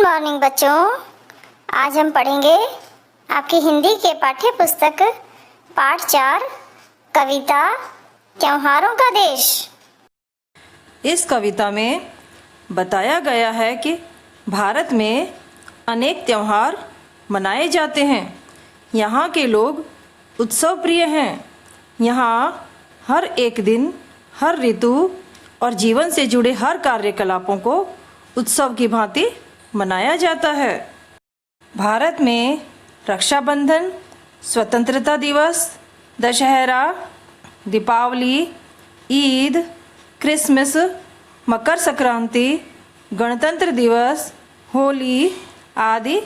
Morning बच्चों। आज हम पढ़ेंगे आपकी हिंदी के पाठ्य पुस्तक पाठ 4 कविता त्योहारों का देश। इस कविता में बताया गया है कि भारत में अनेक त्योहार मनाए जाते हैं। यहाँ के लोग उत्सव प्रिय हैं। यहाँ हर एक दिन, हर ऋतु और जीवन से जुड़े हर कार्यकलापों को उत्सव की भांति मनाया जाता है। भारत में रक्षाबंधन, स्वतंत्रता दिवस, दशहरा, दीपावली, ईद, क्रिसमस, मकर संक्रांति, गणतंत्र दिवस, होली आदि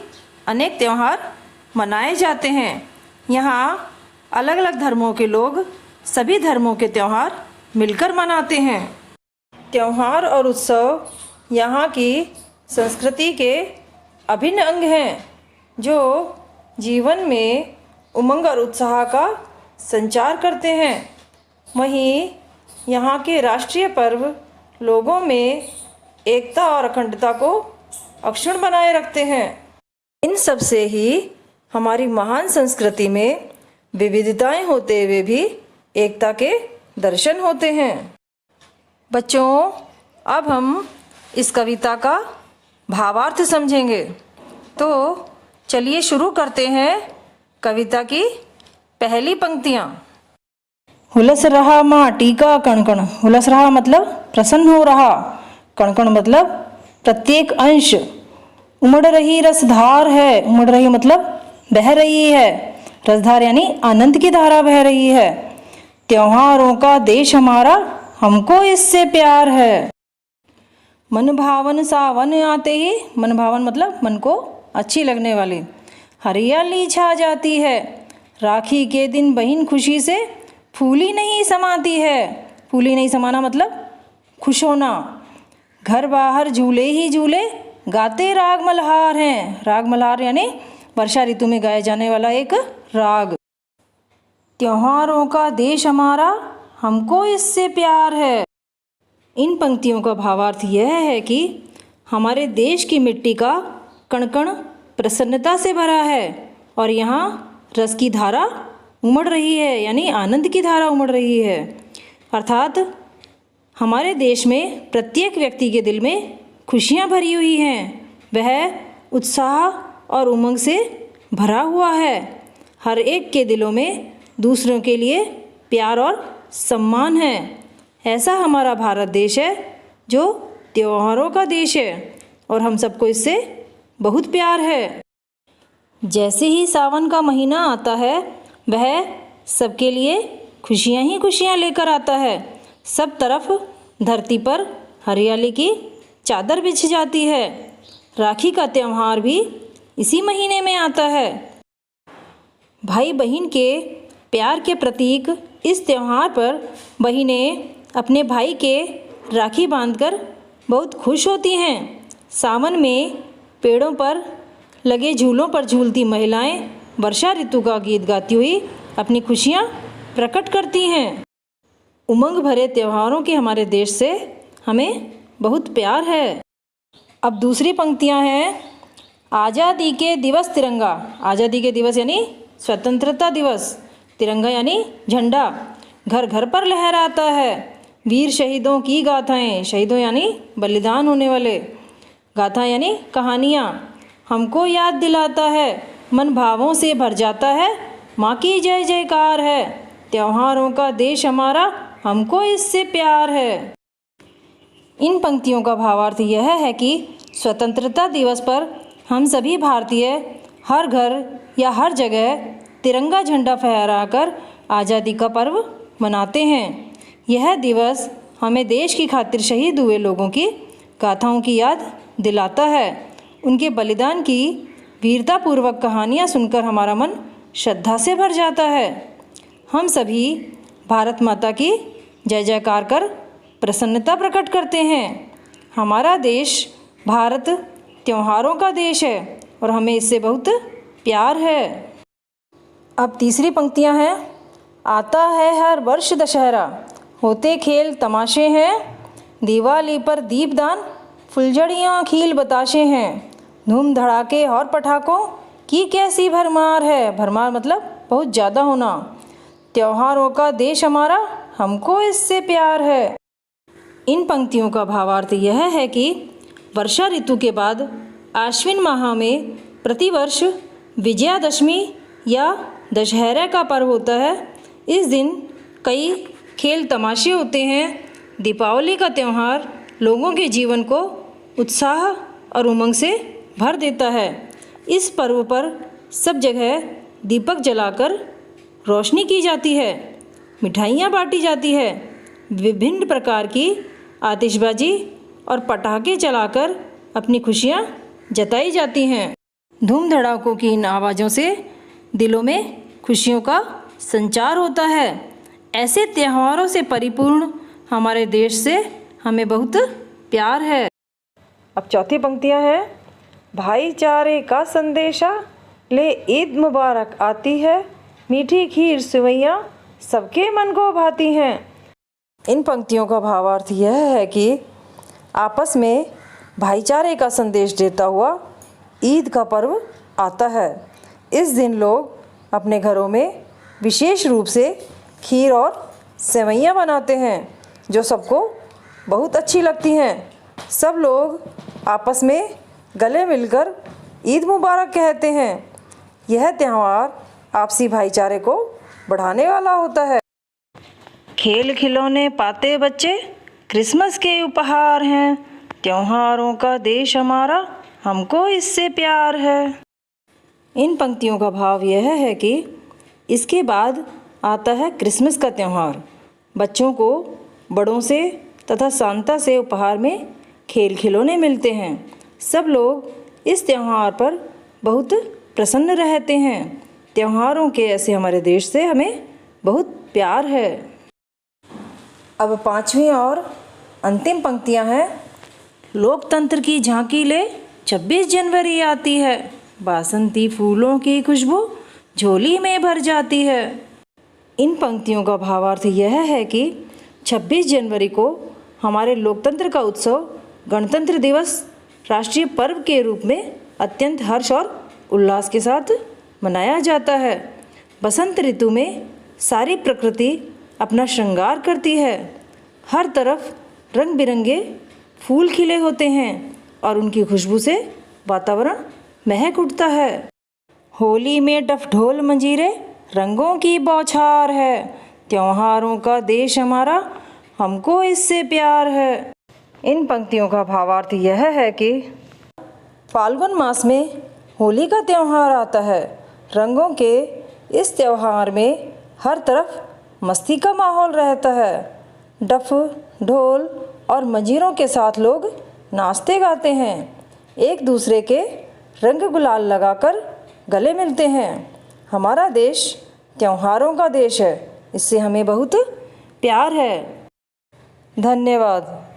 अनेक त्यौहार मनाए जाते हैं। यहाँ अलग अलग धर्मों के लोग सभी धर्मों के त्यौहार मिलकर मनाते हैं। त्यौहार और उत्सव यहाँ की संस्कृति के अभिन्न अंग हैं, जो जीवन में उमंग और उत्साह का संचार करते हैं। वहीं यहाँ के राष्ट्रीय पर्व लोगों में एकता और अखंडता को अक्षुण्ण बनाए रखते हैं। इन सब से ही हमारी महान संस्कृति में विविधताएं होते हुए भी एकता के दर्शन होते हैं। बच्चों, अब हम इस कविता का भावार्थ समझेंगे। तो चलिए शुरू करते हैं कविता की पहली पंक्तियाँ। हुलस रहा माटी का कणकण। हुलस रहा मतलब प्रसन्न हो रहा, कणकण मतलब प्रत्येक अंश। उमड़ रही रसधार है। उमड़ रही मतलब बह रही है। रसधार यानी आनंद की धारा बह रही है। त्योहारों का देश हमारा, हमको इससे प्यार है। मन भावन सावन आते ही, मन भावन मतलब मन को अच्छी लगने वाली, हरियाली छा जाती है। राखी के दिन बहन खुशी से फूली नहीं समाती है। फूली नहीं समाना मतलब खुश होना। घर बाहर झूले ही झूले, गाते राग मल्हार हैं। राग मल्हार यानी वर्षा ऋतु में गाया जाने वाला एक राग। त्योहारों का देश हमारा, हमको इससे प्यार है। इन पंक्तियों का भावार्थ यह है कि हमारे देश की मिट्टी का कण कण प्रसन्नता से भरा है और यहाँ रस की धारा उमड़ रही है, यानी आनंद की धारा उमड़ रही है। अर्थात हमारे देश में प्रत्येक व्यक्ति के दिल में खुशियाँ भरी हुई हैं। वह उत्साह और उमंग से भरा हुआ है। हर एक के दिलों में दूसरों के लिए प्यार और सम्मान है। ऐसा हमारा भारत देश है जो त्योहारों का देश है और हम सबको इससे बहुत प्यार है। जैसे ही सावन का महीना आता है, वह सबके लिए खुशियाँ ही खुशियाँ लेकर आता है। सब तरफ धरती पर हरियाली की चादर बिछ जाती है। राखी का त्यौहार भी इसी महीने में आता है। भाई बहन के प्यार के प्रतीक इस त्यौहार पर बहनें अपने भाई के राखी बांधकर बहुत खुश होती हैं। सावन में पेड़ों पर लगे झूलों पर झूलती महिलाएं वर्षा ऋतु का गीत गाती हुई अपनी खुशियाँ प्रकट करती हैं। उमंग भरे त्योहारों के हमारे देश से हमें बहुत प्यार है। अब दूसरी पंक्तियाँ हैं। आज़ादी के दिवस तिरंगा। आज़ादी के दिवस यानी स्वतंत्रता दिवस। तिरंगा यानी झंडा घर घर पर लहराता है। वीर शहीदों की गाथाएं। शहीदों यानी बलिदान होने वाले। गाथा यानी कहानियाँ हमको याद दिलाता है। मन भावों से भर जाता है। माँ की जय जयकार है। त्योहारों का देश हमारा, हमको इससे प्यार है। इन पंक्तियों का भावार्थ यह है कि स्वतंत्रता दिवस पर हम सभी भारतीय हर घर या हर जगह तिरंगा झंडा फहराकर आज़ादी का पर्व मनाते हैं। यह दिवस हमें देश की खातिर शहीद हुए लोगों की गाथाओं की याद दिलाता है। उनके बलिदान की वीरतापूर्वक कहानियाँ सुनकर हमारा मन श्रद्धा से भर जाता है। हम सभी भारत माता की जय जयकार कर प्रसन्नता प्रकट करते हैं। हमारा देश भारत त्योहारों का देश है और हमें इससे बहुत प्यार है। अब तीसरी पंक्तियाँ हैं। आता है हर वर्ष दशहरा, होते खेल तमाशे हैं। दिवाली पर दीपदान, फुलझड़ियाँ खील बताशे हैं। धूम धड़ाके और पटाखों की कैसी भरमार है। भरमार मतलब बहुत ज़्यादा होना। त्योहारों का देश हमारा, हमको इससे प्यार है। इन पंक्तियों का भावार्थ यह है कि वर्षा ऋतु के बाद आश्विन माह में प्रतिवर्ष विजयादशमी या दशहरा का पर्व होता है। इस दिन कई खेल तमाशे होते हैं। दीपावली का त्यौहार लोगों के जीवन को उत्साह और उमंग से भर देता है। इस पर्व पर सब जगह दीपक जलाकर रोशनी की जाती है, मिठाइयाँ बांटी जाती है, विभिन्न प्रकार की आतिशबाजी और पटाखे चलाकर अपनी खुशियाँ जताई जाती हैं। धूम धड़ाकों की इन आवाज़ों से दिलों में खुशियों का संचार होता है। ऐसे त्योहारों से परिपूर्ण हमारे देश से हमें बहुत प्यार है। अब चौथी पंक्तियाँ हैं। भाईचारे का संदेशा ले ईद मुबारक आती है, मीठी खीर सेवइयाँ सबके मन को भाती हैं। इन पंक्तियों का भावार्थ यह है कि आपस में भाईचारे का संदेश देता हुआ ईद का पर्व आता है। इस दिन लोग अपने घरों में विशेष रूप से खीर और सेवइयाँ बनाते हैं जो सबको बहुत अच्छी लगती हैं। सब लोग आपस में गले मिलकर ईद मुबारक कहते हैं। यह त्यौहार आपसी भाईचारे को बढ़ाने वाला होता है। खेल खिलौने पाते बच्चे क्रिसमस के उपहार हैं, त्योहारों का देश हमारा, हमको इससे प्यार है। इन पंक्तियों का भाव यह है कि इसके बाद आता है क्रिसमस का त्यौहार। बच्चों को बड़ों से तथा सांता से उपहार में खेल खिलौने मिलते हैं। सब लोग इस त्यौहार पर बहुत प्रसन्न रहते हैं। त्योहारों के ऐसे हमारे देश से हमें बहुत प्यार है। अब पांचवी और अंतिम पंक्तियां हैं। लोकतंत्र की झांकी ले 26 जनवरी आती है, बासंती फूलों की खुशबू झोली में भर जाती है। इन पंक्तियों का भावार्थ यह है कि 26 जनवरी को हमारे लोकतंत्र का उत्सव गणतंत्र दिवस राष्ट्रीय पर्व के रूप में अत्यंत हर्ष और उल्लास के साथ मनाया जाता है। बसंत ऋतु में सारी प्रकृति अपना श्रृंगार करती है। हर तरफ रंग बिरंगे फूल खिले होते हैं और उनकी खुशबू से वातावरण महक उठता है। होली में डफ ढोल मंजीरे रंगों की बौछार है, त्योहारों का देश हमारा, हमको इससे प्यार है। इन पंक्तियों का भावार्थ यह है कि फाल्गुन मास में होली का त्यौहार आता है। रंगों के इस त्यौहार में हर तरफ मस्ती का माहौल रहता है। डफ ढोल और मंजीरों के साथ लोग नाचते गाते हैं, एक दूसरे के रंग गुलाल लगाकर गले मिलते हैं। हमारा देश त्योहारों का देश है, इससे हमें बहुत प्यार है। धन्यवाद।